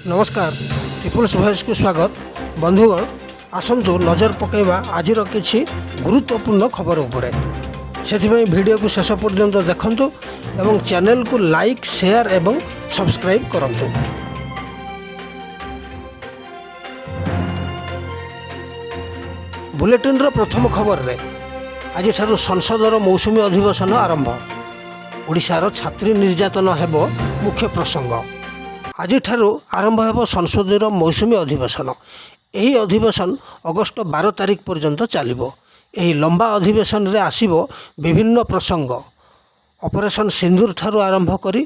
नमस्कार people's voice को स्वागत बंधुगण आसतु नजर पकईवा आज किसी गुरुत्वपूर्ण खबर उपरे से वीडियो को शेष पर्यंत देखंतु एवं चैनल को लाइक शेयर एवं सब्सक्राइब करंतु। बुलेटिन रो प्रथम खबर रे आज ठारू संसदर मौसुमी अधिवेशन आरंभ। ओडिशार छात्री निर्यातन हेबो मुख्य प्रसंग। आज ठारू आरंभ हेबो संसदर मौसुमी अधिवेशन। यही अधिवेशन अगस्ट 12 तारिख पर्यंत चलिबो। यही लंबा अधिवेशन रे आसीबो विभिन्न प्रसंग। ऑपरेशन सिंदूर ठारू आरंभ करी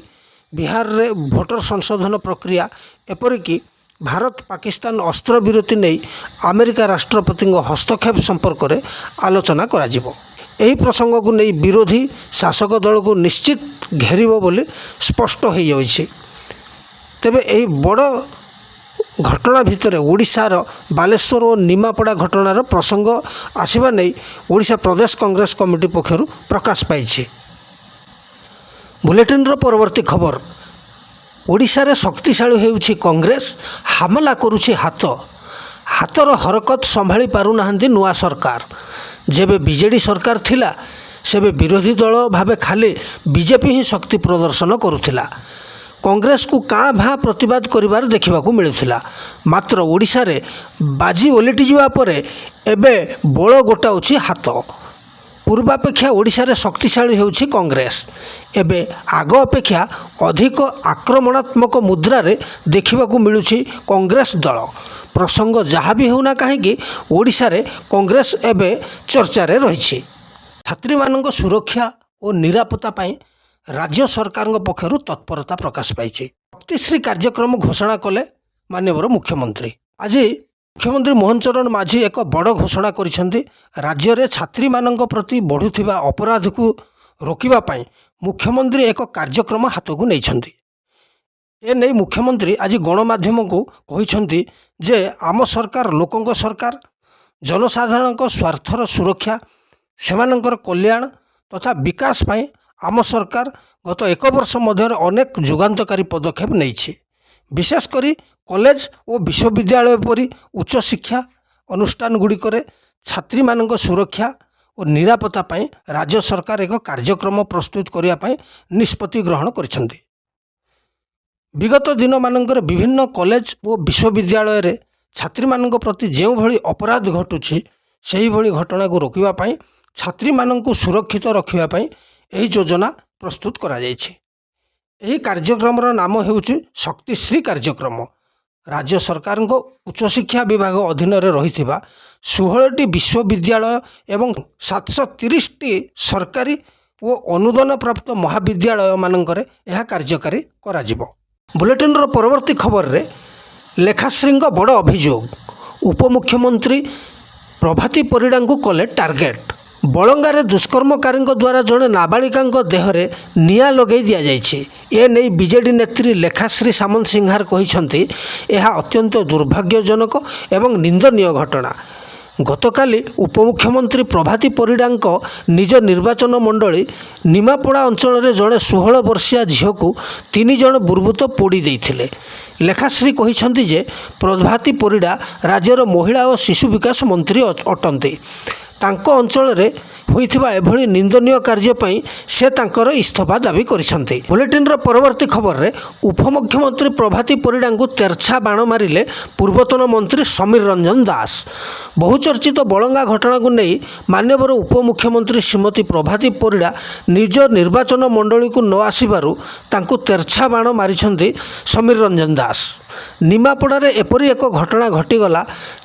बिहार रे भोटर संशोधन प्रक्रिया एपरिकी भारत पाकिस्तान अस्त्र विरति नहीं अमेरिका राष्ट्रपति हस्तक्षेप संपर्क में आलोचना करा जिवो। एही प्रसंग को नहीं विरोधी शासक दल को निश्चित घेरिबो बोली स्पष्ट हो जाइछि। तेबे एही बड़ घटना भितर ओडिशार बालेश्वर और निमापड़ा घटनार प्रसंग आसवा नहीं ओडिशा प्रदेश कांग्रेस कमिटी पक्षरु प्रकाश पाइछि। बुलेटिन रो परवर्ती खबर ओडिशारे शक्तिशाली हेउछि कांग्रेस हमला करुछि हाथर हरकत संभाली पारु नाहंती नुआ सरकार। जेबे बीजेडी सरकार थिला सेबे विरोधी दल भावे खाली बीजेपी ही शक्ति प्रदर्शन करुथिला। कांग्रेस को काँ भाँ प्रतिवाद करिवार देखिबाकू मिलुथिला। मात्र ओडिशा रे बाजी ओलटि जिवा परे एबे बळ गोटाउछि हाथ। पूर्वापेक्षा ओडिशा रे शक्तिशाली हेउछि कांग्रेस। एबे आग अपेक्षा अधिक आक्रमणात्मक मुद्रा रे देखिबाकू मिलुछि कांग्रेस दल। प्रसंग जहाँ भी होना कहीं ओडिशा रे कांग्रेस एबे चर्चा रे रहिछि। छात्री मानक सुरक्षा और निरापत्ता पाई राज्य सरकार पक्षर तत्परता प्रकाश पाई। शक्तिश्री कार्यक्रम घोषणा कले माननीय मुख्यमंत्री। आज मुख्यमंत्री मोहन चरण माझी एक बड़ घोषणा करिसेंती। राज्य रे छात्री मानक प्रति बढ़ुथिबा अपराध को रोकिबा पाई मुख्यमंत्री एक कार्यक्रम हाथ को नैछंती। ए नहीं मुख्यमंत्री आज गणमाध्यम को कहिसेंती जे आम सरकार लोकंक सरकार। जनसाधारण स्वार्थर सुरक्षा सेमानंकर कल्याण तथा विकास पाई आम सरकार गत एक वर्ष मध्य अनेक जुगान्तकारी पदक्षेप नहीं। विशेषकर कॉलेज और विश्वविद्यालय परी उच्च शिक्षा अनुष्ठान गुड़िकर छात्री मानक सुरक्षा और निरापत्ता पाई राज्य सरकार एक कार्यक्रम प्रस्तुत करने निष्पत्ति ग्रहण करिसेंती। विगत दिन मानकर विभिन्न कॉलेज और विश्वविद्यालय रे छात्री मानक प्रति जो भली अपराध घटुछि सेही भली घटना को रोकिबा पाई छात्री मानक सुरक्षित रखिबा पाई यही योजना प्रस्तुत करा जायछि। यही कार्यक्रम नाम हेउछि शक्तिश्री कार्यक्रम। राज्य सरकार उच्च शिक्षा विभाग अधीन रे रहिथिबा 16टी विश्वविद्यालय एवं 730टी सरकारी और अनुदान प्राप्त महाविद्यालय मानकरे यह कार्यकारी करा जिवो। बुलेटिन रो परवर्ती खबर रे लेखाश्री बड़ अभियोग। उपमुख्यमंत्री प्रभाती परिडा को कले टार्गेट। बलंगारे दुष्कर्मकारी द्वारा जड़े नाबालिका देहरे निया लगे दि जाइए। ए नहीं बीजेडी नेत्री लेखाश्री सामंत सिंहार कहिसेंती यह अत्यंत दुर्भाग्यजनक एवं निंदनीय घटना। गतकाली उपमुख्यमंत्री प्रभाती परिडा निज निर्वाचन मंडली निमापड़ा अंचल में जड़े 16 वर्षीय झील को 3 जन बुर्बुत पोड़ी देइथिले। लेखाश्री कहिसेंती जे प्रभाती परिडा राज्यर महिला और शिशु विकास मंत्री अटंती। तांको अंचल रे होइथिबा एभली निंदनीय कार्य पई से तांकर इस्तीफा दाबी करिसेंती। बुलेटिन रो परवर्ती खबर रे उपमुख्यमंत्री प्रभाती परिडा को तेरछा बाण मारिले पूर्वतन मंत्री समीर रंजन दास। बहुचर्चित बलंगा घटना को नहीं माननीय उपमुख्यमंत्री श्रीमती प्रभाती परिडा निज निर्वाचन मंडली को न आसिबारु तांको तेरछा बाण मारिसेंती समीर रंजन दास। निमापड़ा रे एपरी एक घटना घटीगला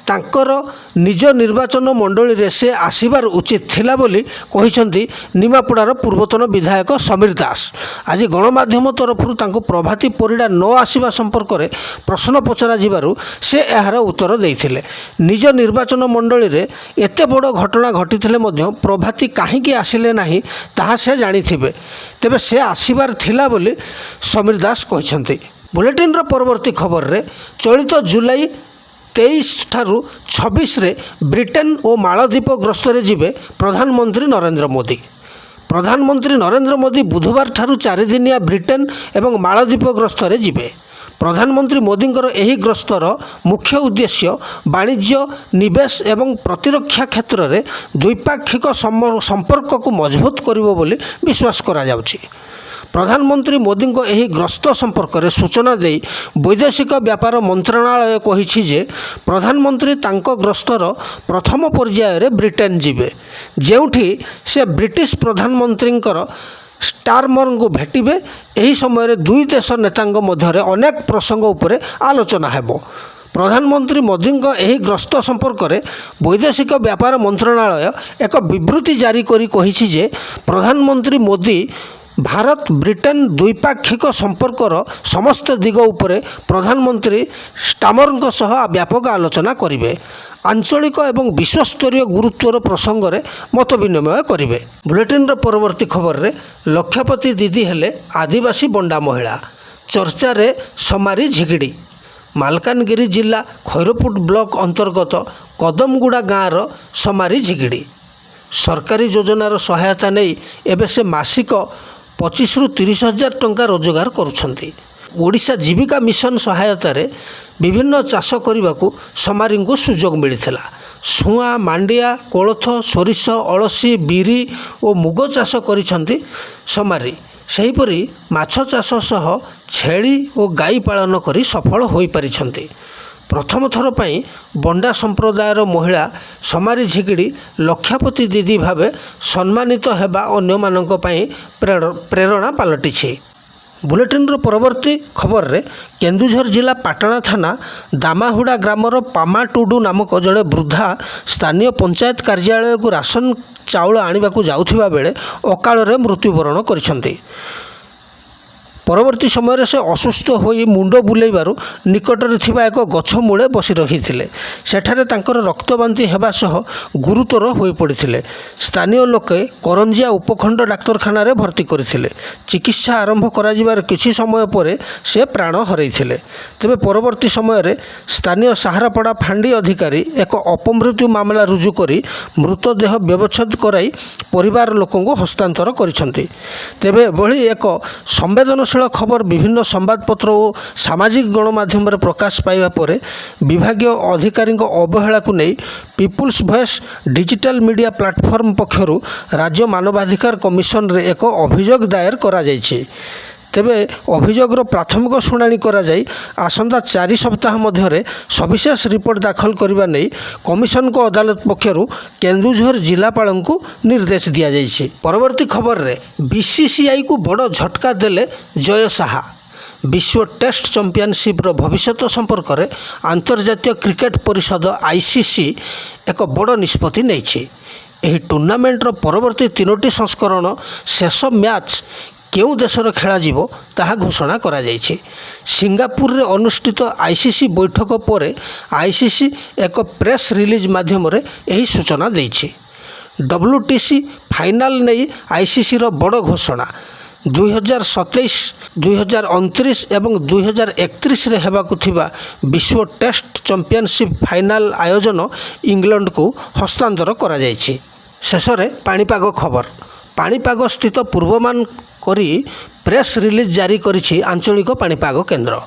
तांकर निज निर्वाचन मंडली रे से आसिबार उचित थिला बोली कहिसेंती निमापड़ार पूर्वतन विधायक समीर दास। आज गणमाध्यम तरफरु तांको प्रभाती परिडा न आसिबा संपर्क में प्रश्न पचरा जिबारु से एहार उत्तर देइथिले। निज निर्वाचन मंडली रे एते बड़ घटना घटिथिले मध्य प्रभाती काहींकी आसिले नाही ताहा से जानिथिबे। तेबे से आसिबार थिला बोली समीर दास कहिसेंती। बुलेटिन रो परवर्ती खबर रे चलित जुलाई 23 ठारू 26 रे ब्रिटेन और मालद्वीप गस्तर जीवे प्रधानमंत्री नरेंद्र मोदी। प्रधानमंत्री नरेंद्र मोदी बुधवार ठारू 4 दिनिया ब्रिटेन एवं मालदीप गस्तर जिबे। प्रधानमंत्री मोदींकर एही गस्तर मुख्य उद्देश्य वाणिज्य निवेश एवं प्रतिरक्षा क्षेत्र में द्विपाक्षिक संपर्क को मजबूत करिवो बोली विश्वास करा जाउछि। प्रधानमंत्री मोदी एही गस्त संपर्क में सूचना दे वैदेशिक व्यापार मंत्रणालय कहिछि जे प्रधानमंत्री तांको गस्तर प्रथम पर्याय रे ब्रिटेन जिबे, जेउठी से ब्रिटिश प्रधानमंत्रींकर स्टारमर को भेटिबे। एही समय दुई देश नेतांग मध्य अनेक प्रसंग उपरे आलोचना हेबो। प्रधानमंत्री मोदी एही ग्रस्त संपर्क में वैदेशिक व्यापार मंत्रणालय एक विवृत्ति जारी करी कहिछि जे प्रधानमंत्री मोदी भारत ब्रिटेन द्विपाक्षिक संपर्कर समस्त दिग उपरे प्रधानमंत्री स्टामर सह व्यापक आलोचना करिवे। आंचलिक एवं विश्वस्तरीय गुरुत्वर प्रसंग में मत विनिमय करिवे। बुलेटिन परवर्ती खबर रे लक्षपति दीदी हेले आदिवासी बंडा महिला चर्चा रे समारी झिगिड़ी। मालकानगिरी जिला खैरपुट ब्लॉक अंतर्गत कदमगुड़ा गाँवर समारी झिगिड़ी सरकारी योजनार सहायता नहीं एबे से मासिक 25 ରୁ 30 हजार टंका रोजगार करुछंती। ओडिशा जीविका मिशन सहायता रे विभिन्न चाष करने को समारी को सुजोग मिलता। सुआ मांडिया कोलथ सोरिष अलसी बिरी और मुग चाष करिछंती समारी। सेहीपरि माछ चाष सह छेली और गाई पालन करी सफल होई परिछंती। प्रथम थर पर बंडा संप्रदायर महिला समारी झिगिड़ी लक्षपति दीदी भावे सम्मानित हेबा अन्य मानक पई प्रेरणा पलटिछि। बुलेटिन परवर्ती खबर रे केन्दुझर जिला पाटना थाना दामाहुड़ा ग्रामर पामा टुडू नामक जड़े वृद्धा स्थानीय पंचायत कार्यालय को राशन चाउल आनिबाकू जाउथिबा बेले अकाल रे मृत्युवरण करिसंती। परवर्ती समय से असुस्थ होई मुंड बुलेइबारु निकटरे थिबा एक गछ मूले बसी रहिथिले। सेठारे तांकर रक्तबांती हेबा सह गुरुतर होई पड़िथिले। स्थानीय लोके करंजिया उपखंड डाक्तरखाना रे भर्ती करथिले। चिकित्सा आरंभ करा जिबार किछि समय परे से प्राण हरैथिले। तेबे परवर्ती समय रे स्थानीय सहारापड़ा फांडी अधिकारी एक अपमृत्यु मामला रुजु करी मृतदेह व्यवच्छेद कराई परिवार लोकंको हस्तांतर करिसंती। तेबे भली एक संवेदनशील खबर विभिन्न संवादपत्र और सामाजिक गणमाध्यम प्रकाश पाइबा परे विभागीय अधिकारी अवहेला को नहीं people's voice digital media platform पक्षरु राज्य मानवाधिकार कमिशन रे एक अभियोग दायर करा जायछि। तेबे अभियोगर प्राथमिक शुणाणी करा जाई आसंता 4 सप्ताह मध्य सविशेष रिपोर्ट दाखल करने नहीं कमिशन को अदालत पक्षरु केन्दुझर जिलापाल को निर्देश दिया जायछि। परवर्ती खबर रे बीसीसीआई को बड़ झटका देले जय साहा। विश्व टेस्ट चैंपियनशिप भविष्य संपर्क में अंतर्जातीय क्रिकेट परिषद आईसीसी एक बड़ निष्पत्ति नेछि। एही टूर्नामेंटर परवर्ती 3टी संस्करण शेष मैच केउ देशर खेला जीवो ताहा घोषणा करा जायछि। सिंगापुर रे अनुष्ठित आईसीसी बैठक पर आईसीसी एक प्रेस रिलीज माध्यम रे एही सूचना दैछि। WTC फाइनल नहीं आईसीसी रो बड़ घोषणा 2027, 2029 एवं 2031 रे हेबाकु थिबा विश्व टेस्ट चैंपियनशिप फाइनल आयोजन इंग्लैंड को हस्तांतर करा जायछि। शेष रे पाणीपाग खबर। पाणीपाग स्थित पूर्वमान करी प्रेस रिलीज जारी करिछि आंचलिक पाणीपाग केन्द्र।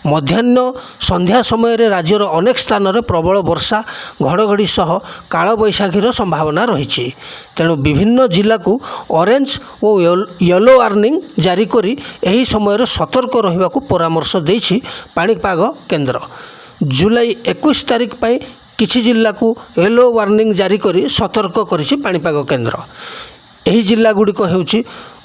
मध्याह्न संध्या समय रे राज्यर अनेक स्थान रे प्रबल वर्षा घड़घड़ी सह काल बैशाखीर संभावना रही। तेणु विभिन्न जिला को ऑरेंज और येलो वार्निंग जारी करी एही समय रे सतर्क रहिबाकू परामर्श दैछि पाणीपाग केन्द्र। जुलाई 21 तारिख पई किछि जिला को येलो वार्निंग जारी करी सतर्क करिछि पाणीपाग केन्द्र। एही जिला गुड़िक हेउछि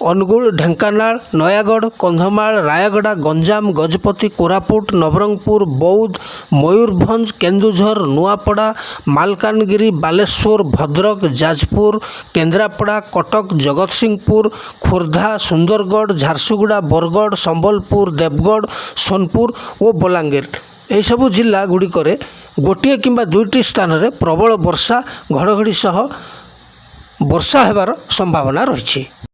अनुगुल, ढेंकानाल, नयागढ़, कंधमाल, रायगड़ा, गंजाम, गजपति, कोरापुट, नवरंगपुर, बौद्ध, मयूरभंज, केन्दुझर, नुआपड़ा, मालकानगिरी, बालेश्वर, भद्रक, जाजपुर, केन्द्रापड़ा, कटक, जगतसिंहपुर, खोर्धा, सुंदरगढ़, झारसुगुड़ा, बरगढ़, संबलपुर, देवगढ़, सोनपुर और बलांगीर एही सबु जिला गुड़िक गोटे किंबा 2टी स्थान रे प्रबल वर्षा घड़घड़ी सह वर्षा हेबार संभावना रही।